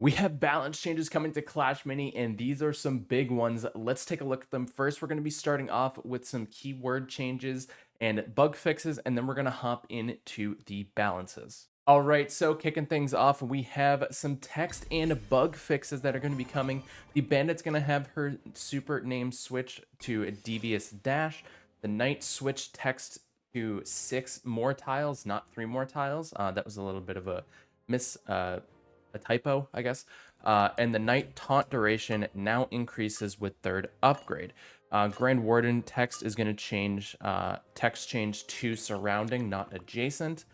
We have balance changes coming to Clash Mini, and these are some big ones. Let's take a look at them. First, we're going to be starting off with some keyword changes and bug fixes, and then we're going to hop into the balances. All right, so kicking things off, we have some text and bug fixes that are going to be coming. The Bandit's going to have her super name switch to a devious dash. The Knight switch text to 6 more tiles, not 3 more tiles. That was a little bit of a a typo, I guess. And the Knight taunt duration now increases with third upgrade. Grand Warden text is going to change, text change to surrounding, not adjacent.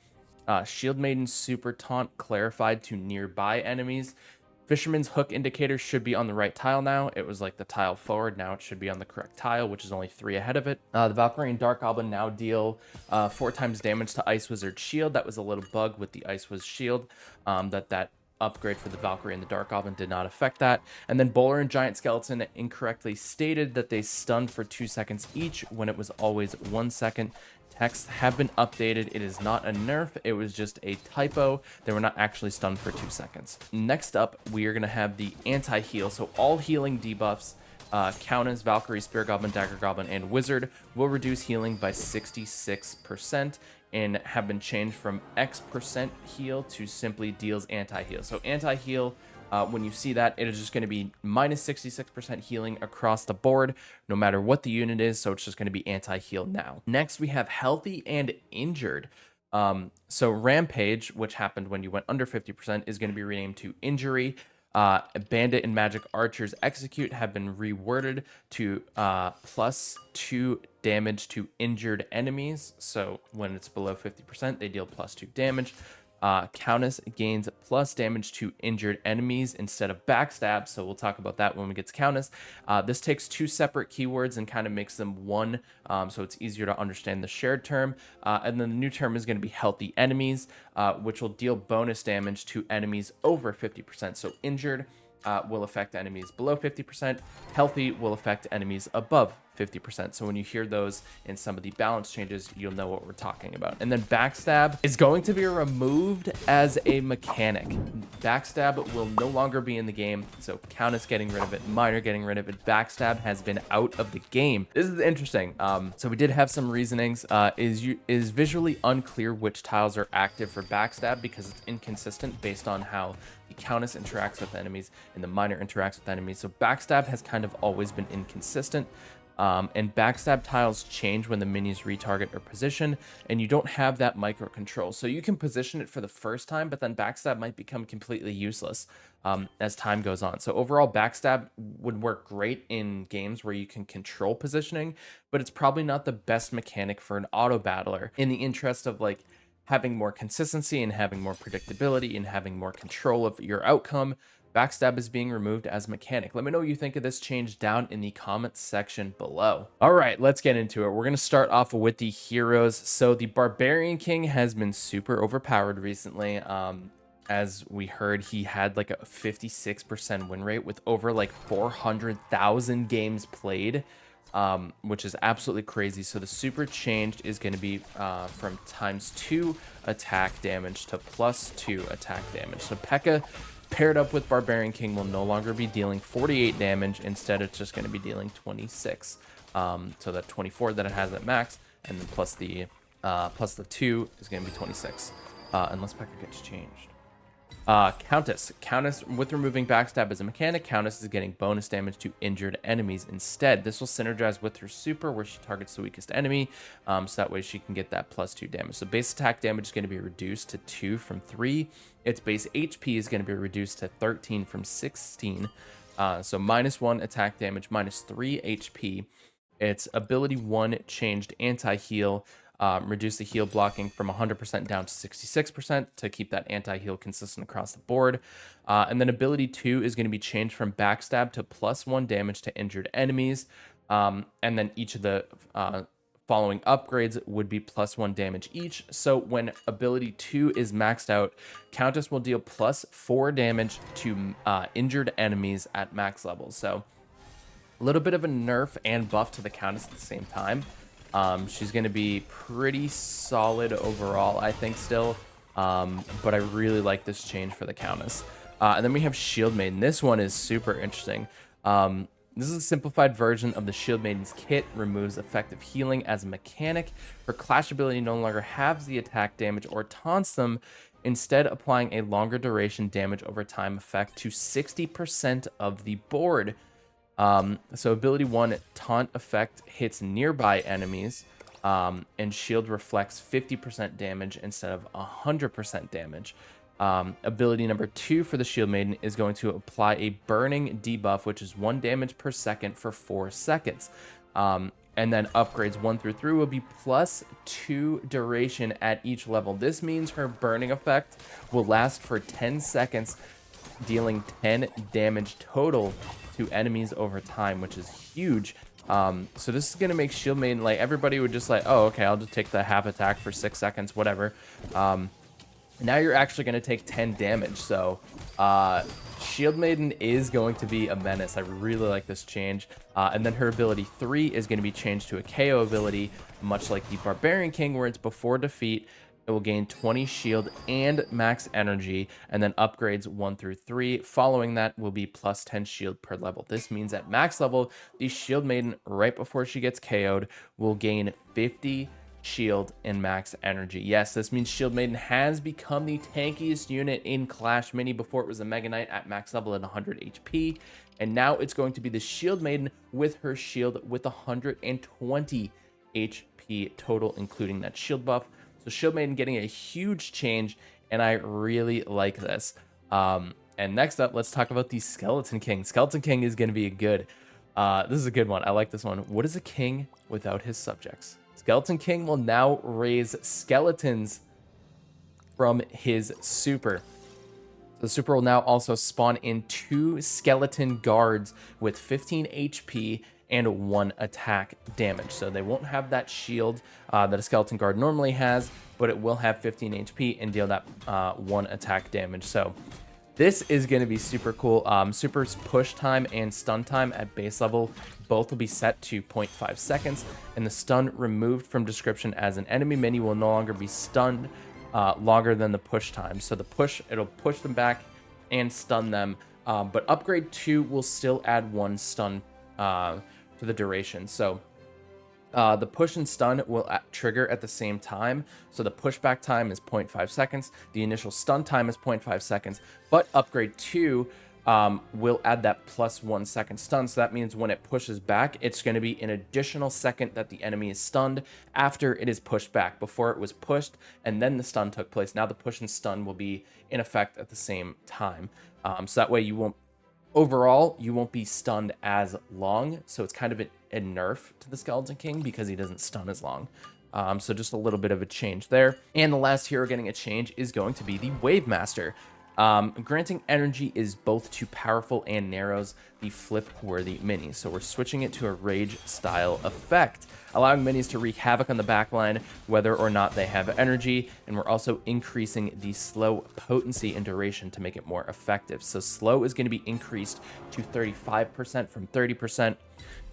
Shield Maiden super taunt clarified to nearby enemies. Fisherman's hook indicator should be on the right tile now. It was like the tile forward. Now it should be on the correct tile, which is only 3 ahead of it. The Valkyrie and Dark Goblin now deal 4 times damage to Ice Wizard shield. That was a little bug with the Ice Wiz shield that upgrade for the Valkyrie and the Dark Goblin did not affect that. And then Bowler and Giant Skeleton incorrectly stated that they stunned for 2 seconds each when it was always 1 second. Texts have been updated. It is not a nerf. It was just a typo. They were not actually stunned for 2 seconds. Next up, we are going to have the anti-heal. So all healing debuffs, Countess, Valkyrie, Spear Goblin, Dagger Goblin, and Wizard will reduce healing by 66% and have been changed from X% heal to simply deals anti-heal. So anti-heal, when you see that, it is just going to be minus 66% healing across the board, no matter what the unit is. So it's just going to be anti-heal now. Next, we have healthy and injured. So Rampage, which happened when you went under 50%, is going to be renamed to Injury. Bandit and Magic Archer's Execute have been reworded to +2 damage to injured enemies. So when it's below 50%, they deal +2 damage. Countess gains plus damage to injured enemies instead of backstab. So we'll talk about that when we get to Countess. This takes 2 separate keywords and kind of makes them one, so it's easier to understand the shared term. And then the new term is going to be healthy enemies, which will deal bonus damage to enemies over 50%. So injured will affect enemies below 50%. Healthy will affect enemies above 50%. So when you hear those in some of the balance changes, you'll know what we're talking about. And then backstab is going to be removed as a mechanic. Backstab will no longer be in the game. So Countess getting rid of it, Miner getting rid of it. Backstab has been out of the game. This is interesting. So we did have some reasonings. Is visually unclear which tiles are active for backstab because it's inconsistent based on how the Countess interacts with enemies and the Miner interacts with enemies. So backstab has kind of always been inconsistent. And backstab tiles change when the minis retarget or position, and you don't have that micro control. So you can position it for the first time, but then backstab might become completely useless as time goes on. So overall, backstab would work great in games where you can control positioning, but it's probably not the best mechanic for an auto battler. In the interest of like having more consistency and having more predictability and having more control of your outcome, backstab is being removed as a mechanic. Let me know what you think of this change down in the comments section below. All right, let's get into it. We're going to start off with the heroes. So the Barbarian King has been super overpowered recently. As we heard, he had like a 56% win rate with over like 400,000 games played, which is absolutely crazy. So the super changed is going to be from ×2 attack damage to +2 attack damage. So Pekka paired up with Barbarian King will no longer be dealing 48 damage. Instead, it's just going to be dealing 26. So that 24 that it has at max, and then plus the 2 is going to be 26, unless Pekka gets changed. Countess, with removing backstab as a mechanic, Countess is getting bonus damage to injured enemies instead. This will synergize with her super where she targets the weakest enemy, so that way she can get that +2 damage. So base attack damage is going to be reduced to 2 from 3. Its base HP is going to be reduced to 13 from 16. So -1 attack damage, -3 HP. Its ability 1 changed anti-heal. Reduce the heal blocking from 100% down to 66% to keep that anti-heal consistent across the board. And then ability 2 is going to be changed from backstab to +1 damage to injured enemies. And then each of the following upgrades would be +1 damage each. So when ability 2 is maxed out, Countess will deal +4 damage to injured enemies at max levels. So a little bit of a nerf and buff to the Countess at the same time. She's going to be pretty solid overall, I think, still. But I really like this change for the Countess. And then we have Shield Maiden. This one is super interesting. This is a simplified version of the Shield Maiden's kit, removes effective healing as a mechanic. Her Clash ability no longer halves the attack damage or taunts them, instead applying a longer duration damage over time effect to 60% of the board. So ability 1, taunt effect hits nearby enemies, and shield reflects 50% damage instead of 100% damage. Ability number 2 for the Shield Maiden is going to apply a burning debuff, which is 1 damage per second for 4 seconds. And then upgrades 1 through 3 will be +2 duration at each level. This means her burning effect will last for 10 seconds, dealing 10 damage total to enemies over time, which is huge. So this is going to make Shield Maiden, like, everybody would just like, oh, okay, I'll just take the half attack for 6 seconds, whatever. Now you're actually going to take 10 damage. So Shield Maiden is going to be a menace. I really like this change. And then her ability 3 is going to be changed to a KO ability, much like the Barbarian King, where it's before defeat. It will gain 20 shield and max energy, and then upgrades 1 through 3. Following that will be +10 shield per level. This means at max level, the Shield Maiden, right before she gets KO'd, will gain 50 shield and max energy. Yes, this means Shield Maiden has become the tankiest unit in Clash Mini. Before it was a Mega Knight at max level at 100 HP, and now it's going to be the Shield Maiden with her shield with 120 HP total, including that shield buff. So Shield Maiden getting a huge change, and I really like this. And next up, let's talk about the Skeleton King. Skeleton King is going to be a good. This is a good one. I like this one. What is a king without his subjects? Skeleton King will now raise skeletons from his super. The super will now also spawn in 2 skeleton guards with 15 HP and 1 attack damage. So they won't have that shield that a skeleton guard normally has, but it will have 15 HP and deal that 1 attack damage. So this is going to be super cool. Super's push time and stun time at base level both will be set to 0.5 seconds, and the stun removed from description as an enemy mini will no longer be stunned longer than the push time. So the push, it'll push them back and stun them, but upgrade 2 will still add 1 stun to the duration. So the push and stun will trigger at the same time. So the pushback time is 0.5 seconds. The initial stun time is 0.5 seconds. But upgrade 2 will add that +1 second stun. So that means when it pushes back, it's going to be an additional second that the enemy is stunned after it is pushed back. Before it was pushed and then the stun took place. Now the push and stun will be in effect at the same time. So that way you won't overall, you won't be stunned as long, so it's kind of a nerf to the Skeleton King because he doesn't stun as long. So just a little bit of a change there. And the last hero getting a change is going to be the Wave Master. Granting energy is both too powerful and narrows the flip-worthy minis. So we're switching it to a rage style effect, allowing minis to wreak havoc on the backline whether or not they have energy, and we're also increasing the slow potency and duration to make it more effective. So slow is going to be increased to 35% from 30%.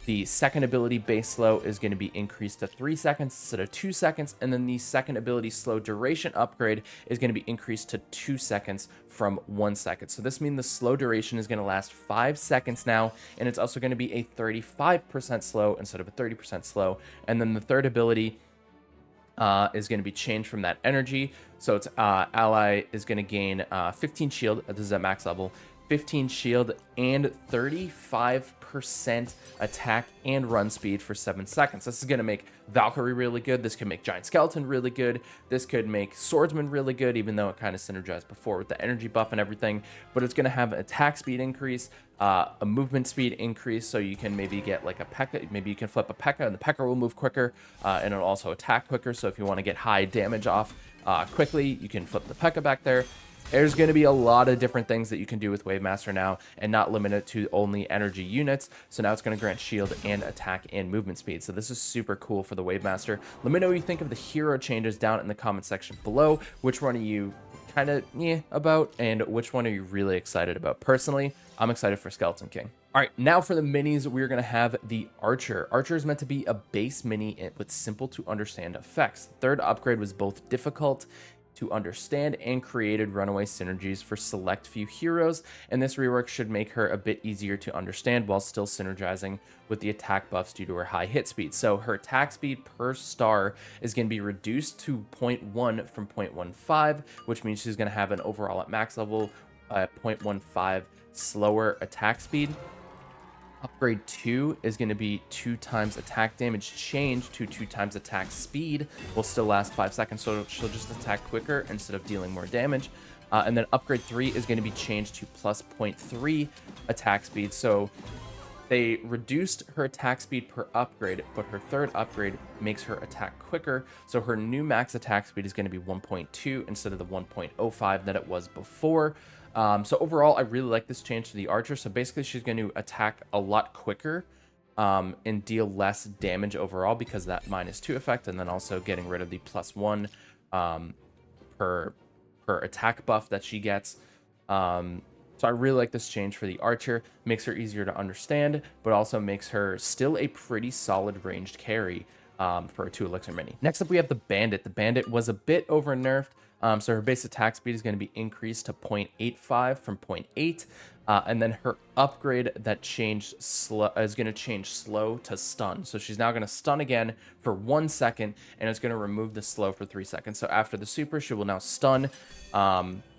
The second ability base slow is going to be increased to 3 seconds instead of 2 seconds, and then the second ability slow duration upgrade is going to be increased to 2 seconds from 1 second. So this means the slow duration is going to last 5 seconds now, and it's also going to be a 35% slow instead of a 30% slow. And then the third ability is going to be changed from that energy. So it's ally is going to gain 15 shield. This is at max level. 15 shield and 35% attack and run speed for 7 seconds. This is going to make Valkyrie really good. This could make Giant Skeleton really good. This could make Swordsman really good, even though it kind of synergized before with the energy buff and everything. But it's going to have an attack speed increase, a movement speed increase, so you can maybe get like a Pekka. Maybe you can flip a Pekka, and the Pekka will move quicker, and it'll also attack quicker. So if you want to get high damage off quickly, you can flip the Pekka back there. There's going to be a lot of different things that you can do with Wave Master now, and not limit it to only energy units. So now it's going to grant shield and attack and movement speed. So this is super cool for the Wave Master. Let me know what you think of the hero changes down in the comment section below. Which one are you kind of about, and which one are you really excited about? Personally, I'm excited for Skeleton King. All right, now for the minis, we're going to have the Archer. Archer is meant to be a base mini with simple to understand effects. The third upgrade was both difficult to understand and created runaway synergies for select few heroes, and this rework should make her a bit easier to understand while still synergizing with the attack buffs due to her high hit speed. So her attack speed per star is going to be reduced to 0.1 from 0.15, which means she's going to have an overall at max level 0.15 slower attack speed. Upgrade 2 is going to be 2 times attack damage changed to 2 times attack speed. Will still last 5 seconds, so she'll just attack quicker instead of dealing more damage. And then upgrade 3 is going to be changed to plus 0.3 attack speed. So they reduced her attack speed per upgrade, but her third upgrade makes her attack quicker. So her new max attack speed is going to be 1.2 instead of the 1.05 that it was before. So overall, I really like this change to the archer. So basically, she's going to attack a lot quicker and deal less damage overall because of that -2 effect, and then also getting rid of the +1 per attack buff that she gets. So I really like this change for the archer. Makes her easier to understand, but also makes her still a pretty solid ranged carry for a 2 elixir mini. Next up, we have the bandit. The bandit was a bit over nerfed. So her base attack speed is going to be increased to 0.85 from 0.8. And then her upgrade that changed slow is going to change slow to stun. So she's now going to stun again for 1 second, and it's going to remove the slow for 3 seconds. So after the super, she will now stun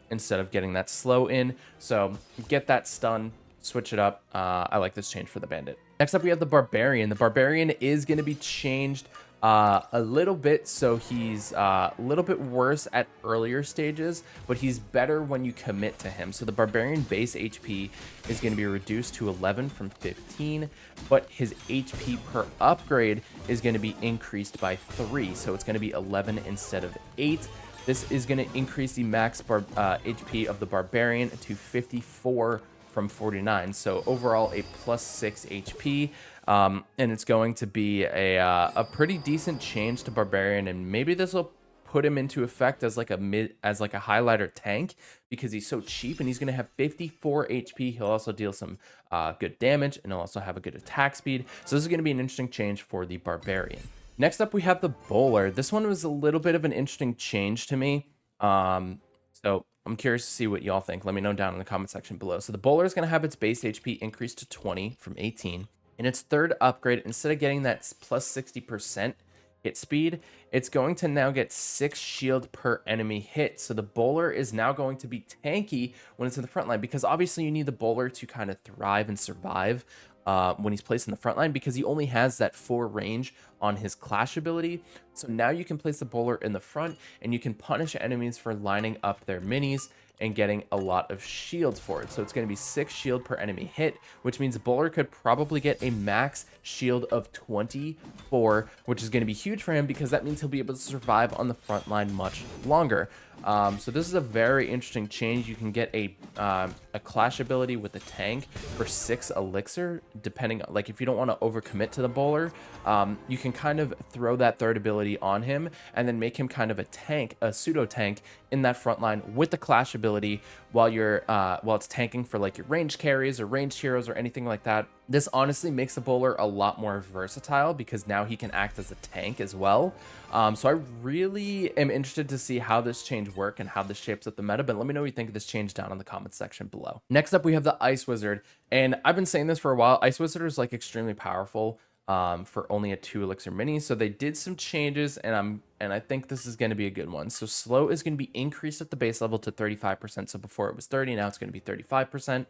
instead of getting that slow in. So get that stun, switch it up. I like this change for the bandit. Next up, we have the barbarian. The barbarian is going to be changed a little bit, so he's a little bit worse at earlier stages, but he's better when you commit to him. So the barbarian base HP is going to be reduced to 11 from 15, but his HP per upgrade is going to be increased by 3, so it's going to be 11 instead of 8. This is going to increase the max HP of the barbarian to 54 from 49, so overall a +6 HP. And it's going to be a pretty decent change to barbarian, and maybe this will put him into effect as like a highlighter tank because he's so cheap, and he's going to have 54 HP. He'll also deal some good damage, and he'll also have a good attack speed. So this is going to be an interesting change for the barbarian. Next up, we have the bowler. This one was a little bit of an interesting change to me. So I'm curious to see what y'all think. Let me know down in the comment section below. So the bowler is going to have its base HP increased to 20 from 18. In its third upgrade, instead of getting that plus 60% hit speed, it's going to now get 6 shield per enemy hit. So the bowler is now going to be tanky when it's in the front line, because obviously you need the bowler to kind of thrive and survive when he's placed in the front line, because he only has that 4 range on his clash ability. So now you can place the bowler in the front, and you can punish enemies for lining up their minis and getting a lot of shields for it. So it's going to be 6 shield per enemy hit, which means the bowler could probably get a max shield of 24, which is going to be huge for him because that means he'll be able to survive on the front line much longer. So this is a very interesting change. You can get a clash ability with the tank for 6 elixir, depending, like if you don't want to overcommit to the bowler, you can kind of throw that third ability on him and then make him kind of a tank, a pseudo tank in that front line with the clash ability while it's tanking for like your ranged carries or ranged heroes or anything like that. This honestly makes the bowler a lot more versatile because now he can act as a tank as well. So I really am interested to see how this change works and how this shapes up the meta, but let me know what you think of this change down in the comment section below. Next up, we have the Ice Wizard, and I've been saying this for a while. Ice Wizard is like extremely powerful for only a 2 elixir mini, so they did some changes, and I think this is going to be a good one. So slow is going to be increased at the base level to 35%. So before it was 30, now it's going to be 35%.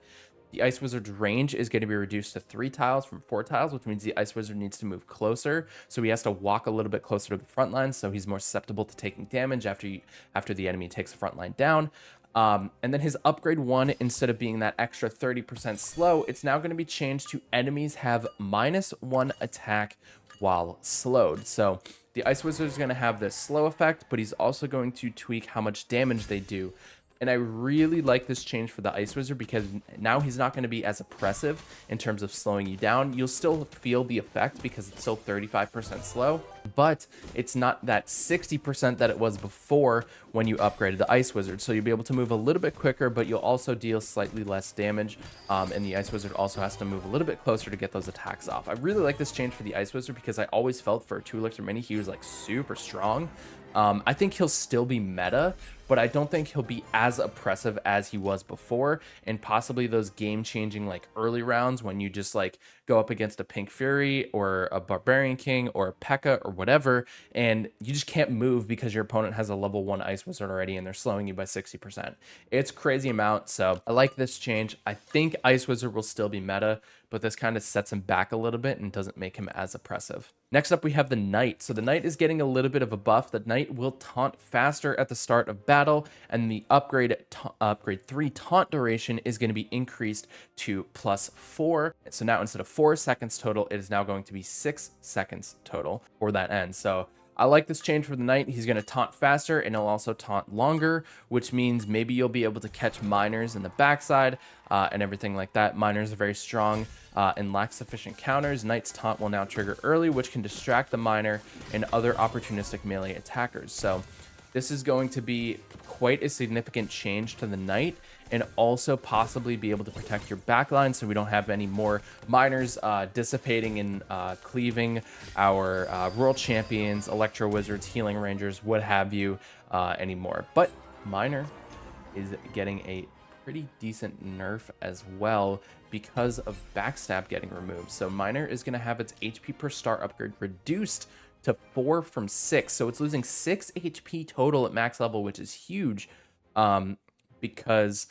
The Ice Wizard's range is going to be reduced to 3 tiles from 4 tiles, which means the Ice Wizard needs to move closer. So he has to walk a little bit closer to the front line, so he's more susceptible to taking damage after the enemy takes the front line down. And then his upgrade 1, instead of being that extra 30% slow, it's now going to be changed to enemies have -1 attack while slowed. So the Ice Wizard is going to have this slow effect, but he's also going to tweak how much damage they do. And I really like this change for the Ice Wizard because now he's not going to be as oppressive in terms of slowing you down. You'll still feel the effect because it's still 35% slow, but it's not that 60% that it was before when you upgraded the Ice Wizard. So you'll be able to move a little bit quicker, but you'll also deal slightly less damage. And the Ice Wizard also has to move a little bit closer to get those attacks off. I really like this change for the Ice Wizard because I always felt for a 2 elixir mini, he was like super strong. I think he'll still be meta, but I don't think he'll be as oppressive as he was before, and possibly those game-changing like early rounds when you just like go up against a Pink Fury or a Barbarian King or a Pekka or whatever, and you just can't move because your opponent has a level 1 Ice Wizard already and they're slowing you by 60%. It's crazy amount, so I like this change. I think Ice Wizard will still be meta, but this kind of sets him back a little bit and doesn't make him as oppressive. Next up, we have the Knight. So the Knight is getting a little bit of a buff. The Knight will taunt faster at the start of battle, and the upgrade 3 taunt duration is going to be increased to +4. So now instead of 4 seconds total, it is now going to be 6 seconds total for that end. So I like this change for the Knight. He's going to taunt faster, and he'll also taunt longer, which means maybe you'll be able to catch miners in the backside and everything like that. Miners are very strong and lack sufficient counters. Knight's taunt will now trigger early, which can distract the miner and other opportunistic melee attackers. So this is going to be quite a significant change to the Knight, and also possibly be able to protect your backline so we don't have any more miners dissipating and cleaving our World Champions, Electro Wizards, Healing Rangers, what have you anymore. But Miner is getting a pretty decent nerf as well because of backstab getting removed. So Miner is going to have its HP per star upgrade reduced to 4 from 6. So it's losing 6 HP total at max level, which is huge because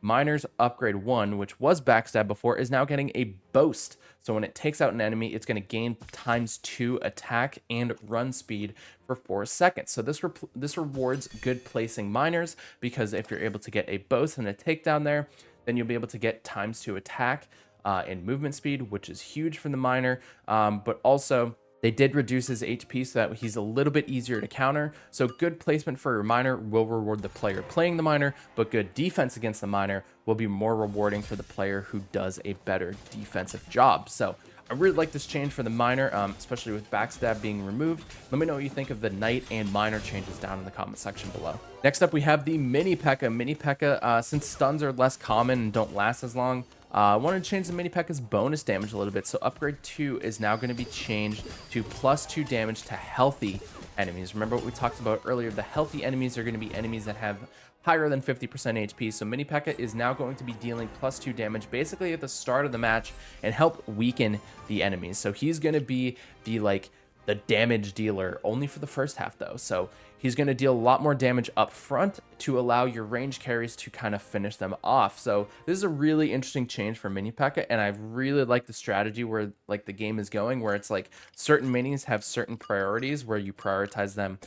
Miner's upgrade 1, which was backstab before, is now getting a boast. So when it takes out an enemy, it's going to gain ×2 attack and run speed for 4 seconds. So this rewards good placing miners, because if you're able to get a boast and a takedown there, then you'll be able to get ×2 attack and movement speed, which is huge for the miner. But also, they did reduce his HP so that he's a little bit easier to counter. So good placement for your miner will reward the player playing the miner, but good defense against the miner will be more rewarding for the player who does a better defensive job. So I really like this change for the miner, especially with backstab being removed. Let me know what you think of the Knight and miner changes down in the comment section below. Next up, we have the Mini Pekka. Mini Pekka, since stuns are less common and don't last as long, I wanted to change the Mini Pekka's bonus damage a little bit. So upgrade 2 is now going to be changed to +2 damage to healthy enemies. Remember what we talked about earlier, the healthy enemies are going to be enemies that have higher than 50% HP. So Mini Pekka is now going to be dealing +2 damage basically at the start of the match and help weaken the enemies. So he's going to be the damage dealer only for the first half though. So he's going to deal a lot more damage up front to allow your range carries to kind of finish them off. So this is a really interesting change for Mini Pekka, and I really like the strategy where like the game is going, where it's like certain minis have certain priorities where you prioritize them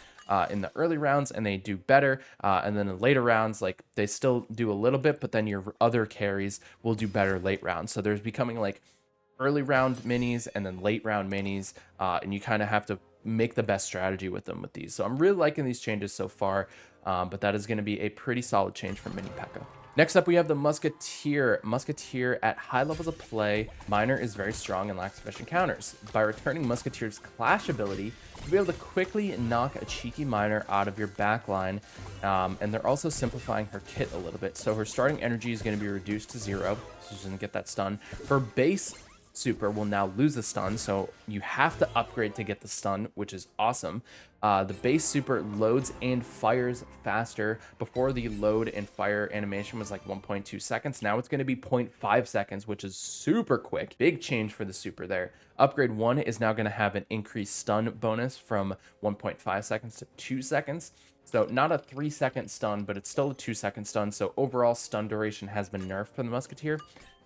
in the early rounds and they do better, and then in later rounds like they still do a little bit, but then your other carries will do better late rounds. So there's becoming like early round minis and then late round minis, and you kind of have to make the best strategy with them with these. So I'm really liking these changes so far, but that is going to be a pretty solid change for Mini Pekka. Next up, we have the Musketeer. Musketeer at high levels of play, Miner is very strong and lacks sufficient counters. By returning Musketeer's Clash ability, you'll be able to quickly knock a cheeky Miner out of your backline, and they're also simplifying her kit a little bit. So her starting energy is going to be reduced to 0, so she's going to get that stun. Her base super will now lose the stun, so you have to upgrade to get the stun, which is awesome. The base super loads and fires faster. Before, the load and fire animation was like 1.2 seconds. Now it's going to be 0.5 seconds, which is super quick. Big change for the super there. Upgrade 1 is now going to have an increased stun bonus from 1.5 seconds to 2 seconds. So not a 3-second stun, but it's still a 2-second stun. So overall stun duration has been nerfed for the Musketeer.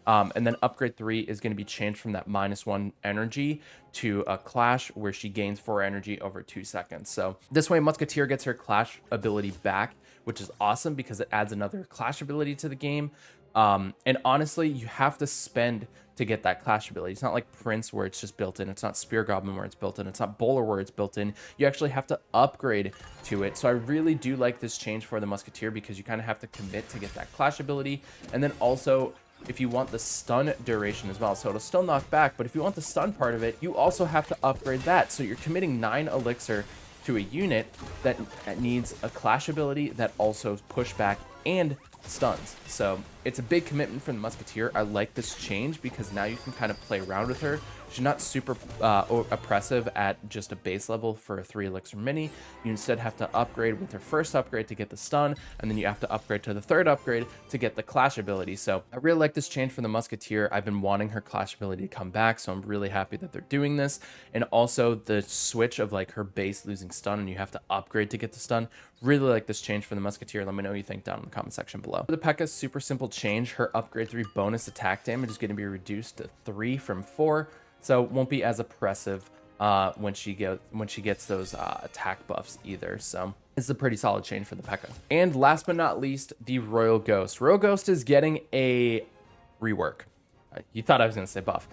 And then upgrade 3 is going to be changed from that -1 energy to a Clash, where she gains 4 energy over 2 seconds. So this way Musketeer gets her Clash ability back, which is awesome because it adds another Clash ability to the game. And honestly, you have to spend to get that Clash ability. It's not like Prince where it's just built in. It's not Spear Goblin where it's built in. It's not Bowler where it's built in. You actually have to upgrade to it. So I really do like this change for the Musketeer because you kind of have to commit to get that Clash ability. And then also, if you want the stun duration as well, so it'll still knock back, but if you want the stun part of it, you also have to upgrade that. So you're committing 9 elixir to a unit that needs a Clash ability that also pushback and stuns. So it's a big commitment from the Musketeer. I like this change because now you can kind of play around with her. She's not super oppressive at just a base level for a 3 elixir mini. You instead have to upgrade with her first upgrade to get the stun, and then you have to upgrade to the third upgrade to get the clash ability. So I really like this change from the Musketeer. I've been wanting her clash ability to come back, so I'm really happy that they're doing this. And also the switch of like her base losing stun and you have to upgrade to get the stun. Really like this change for the Musketeer. Let me know what you think down in the comment section below. For the Pekka, super simple change. Her upgrade 3 bonus attack damage is going to be reduced to 3 from 4. So it won't be as oppressive when she gets those attack buffs either. So it's a pretty solid change for the Pekka. And last but not least, the Royal Ghost. Royal Ghost is getting a rework. You thought I was going to say buff.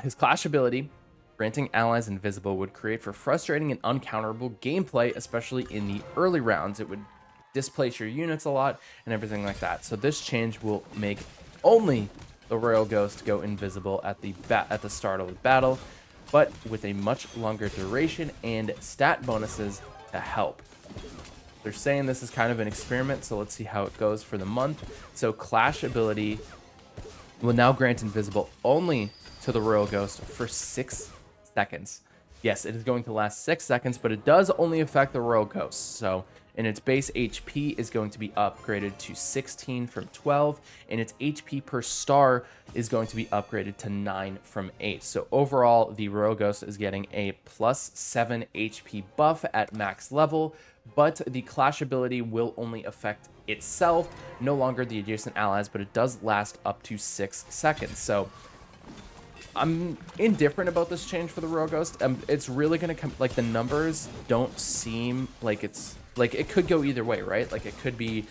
His clash ability, granting allies invisible, would create for frustrating and uncounterable gameplay, especially in the early rounds. It would displace your units a lot and everything like that. So this change will make only the Royal Ghost go invisible at the start of the battle, but with a much longer duration and stat bonuses to help. They're saying this is kind of an experiment, so let's see how it goes for the month. So clash ability will now grant invisible only to the Royal Ghost for 6 seconds. Yes, it is going to last 6 seconds, but it does only affect the Royal Ghost. So, and its base HP is going to be upgraded to 16 from 12, and its HP per star is going to be upgraded to 9 from 8. So overall, the Royal Ghost is getting a +7 HP buff at max level, but the clash ability will only affect itself, no longer the adjacent allies, but it does last up to 6 seconds. So I'm indifferent about this change for the Royal Ghost. It's really going to come, like, the numbers don't seem like it's, like, it could go either way, right? Like, it could be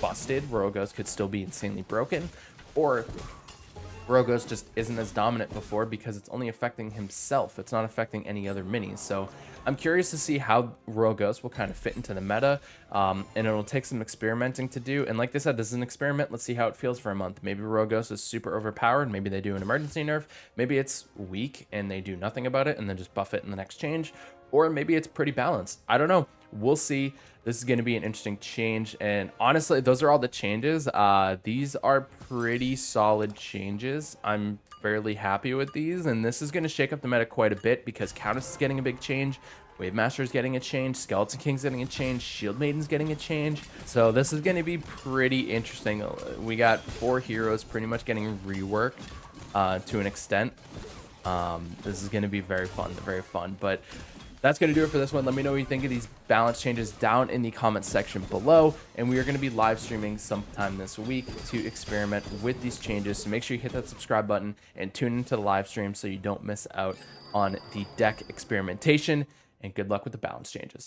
busted, Royal Ghost could still be insanely broken, or Royal Ghost just isn't as dominant before because it's only affecting himself. It's not affecting any other minis. So I'm curious to see how Royal Ghost will kind of fit into the meta, and it'll take some experimenting to do. And like they said, this is an experiment. Let's see how it feels for a month. Maybe Royal Ghost is super overpowered. Maybe they do an emergency nerf. Maybe it's weak and they do nothing about it and then just buff it in the next change. Or maybe it's pretty balanced. I don't know. We'll see. This is going to be an interesting change. And honestly, those are all the changes. These are pretty solid changes. I'm fairly happy with these. And this is going to shake up the meta quite a bit because Countess is getting a big change. Wave Master is getting a change. Skeleton King's getting a change. Shield Maiden's getting a change. So this is going to be pretty interesting. We got 4 heroes pretty much getting reworked to an extent. This is going to be very fun. But that's going to do it for this one. Let me know what you think of these balance changes down in the comment section below. And we are going to be live streaming sometime this week to experiment with these changes. So make sure you hit that subscribe button and tune into the live stream so you don't miss out on the deck experimentation. And good luck with the balance changes.